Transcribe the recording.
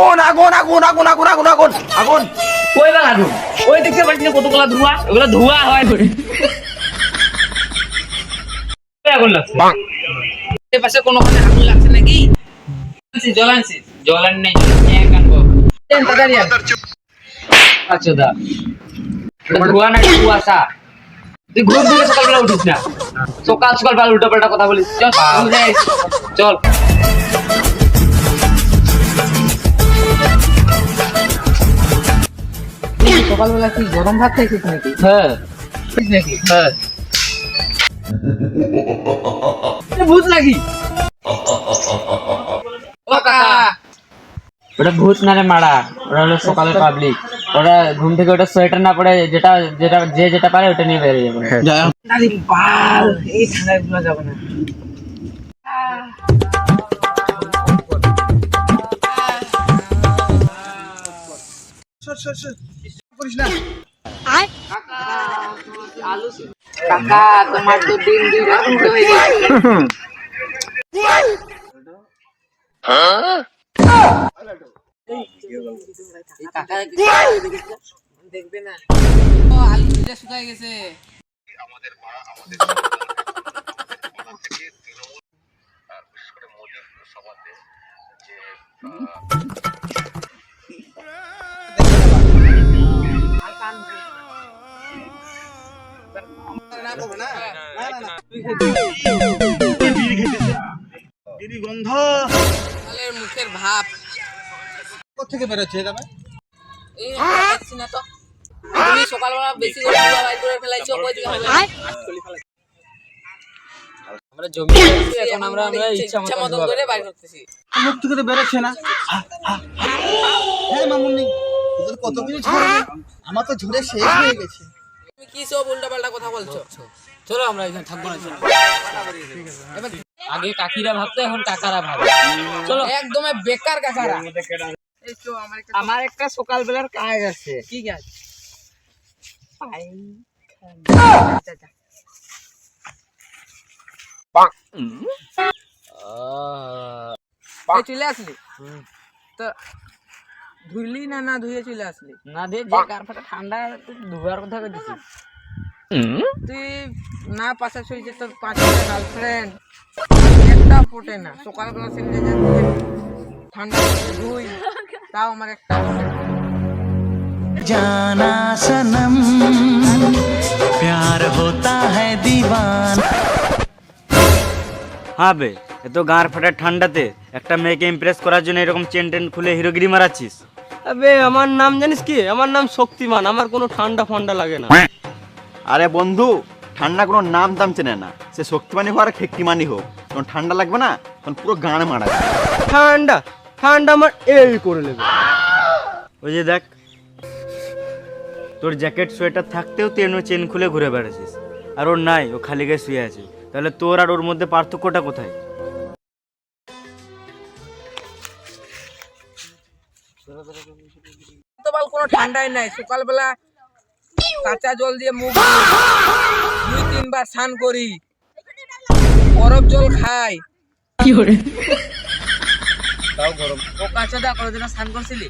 আগুন আগুন আগুন আগুন আগুন আগুন আগুন কই বা আগুন? ওই দেখতে পাচ্ছিস কতগুলা ধোঁয়া, ওগুলা ধোঁয়া হয় করে আগুন লাগছে। এর পাশে কোনোখানে আগুন লাগছে নাকি? জল আনছিস? জল আন নাই, এক আনবো। তাড়াতাড়ি আন। আচ্ছা দা, ধোঁয়া না কুয়াশা। তুই ঘুম থেকে সকালবেলা উঠিস না, সকাল সকাল উল্টা পাল্টা কথা বলিস। চল চল। সকালবেলা কি গরম ভাত খাইছিস নাকি? হ্যাঁ নাকি? হ্যাঁ ভূত নাকি? ওটা ভূত না রে মারা, ওটা হলো সকালে পাবলিক। ওরা ঘুম থেকে ওটা সোয়েটার না পড়ে যেটা যেটা যে যেটা পারে ওটা নিয়ে বেরিয়ে যাবে। এই ঠান্ডায় গুলো যাবে না। কাকা তোমার তো দিন দুই রকম হয়ে গেছে। দেখবে না আলু শুকায় গেছে। মুখের ভাব কোথেকে বেরোচ্ছে এটা? না তো তুমি সকালবেলা বেশি করে ধোঁয়া বাইর করে ফেলাইছো। কই দিকে আমরা জমি করছি, এখন আমরা ইচ্ছা মতো করে বাইর করতেছি। মুখ থেকে তো বেরোচ্ছে না। হ্যাঁ মামুনি, তোদের কত কিছু ছাড়বে, আমার তো ঝরে শেষ হয়ে গেছে। তুমি কি সব উল্টা পাল্টা কথা বলছো? চলো আমরা এখানে থাকবো না। আগে কাকিরা ভাবতো, এখন কাকারা ভাবে। চলো একদম বেকার কাকারা। আমার একটা সকালবেলার কাজ আছে। কি কাজ? চলে আসলি তো ধুইলি না? না ধুয়ে চলে আসলি? না ধুয়ে যে কারফাটা ঠান্ডা ধোয়ার কথা বলছিস তুই। না পাশে শুয়েছে তোর 5টা গার্লফ্রেন্ড, একটা ফোটে না। সকালবেলা সেন্টে ঠান্ডা ধুই, তাও আমার একটা जाना सनम प्यार होता है दीवाना। হ্যাঁ বে, এত গাঁর ফাটা ঠান্ডাতে একটা মেয়েকে ইমপ্রেস করার জন্য এরকম চেন টেন খুলে হিরোগিরি মারাচ্ছিস? আবে আমার নাম জানিস কি? আমার নাম শক্তিমান। আমার কোনো ঠান্ডা ফান্ডা লাগে না। আরে বন্ধু, ঠান্ডা কোনো নাম দাম চেনে না। সে শক্তিমানি হোক আর খেক্তিমানি হোক, তখন ঠান্ডা লাগবে না, তখন পুরো গাঁড়ে মারা যাবে। ঠান্ডা ঠান্ডা আমার এই করে নেবে। ওই যে দেখ, তোর জ্যাকেট সোয়েটার থাকতেও তুই এমন চেন খুলে ঘুরে বেড়াচ্ছিস, আর ওর নাই, ও খালি গায়ে শুয়ে আছে। তাহলে তোর আর ওর মধ্যে পার্থক্যটা কোথায়? তো বল কোনো ঠান্ডাই নাই। সকালবেলা কাঁচা জল দিয়ে মুখ 2-3 বার স্নান করি, বরফ জল খাই। কি করে তাও গরম? ও কাঁচা দা কোনোদিন স্নান করছিলি?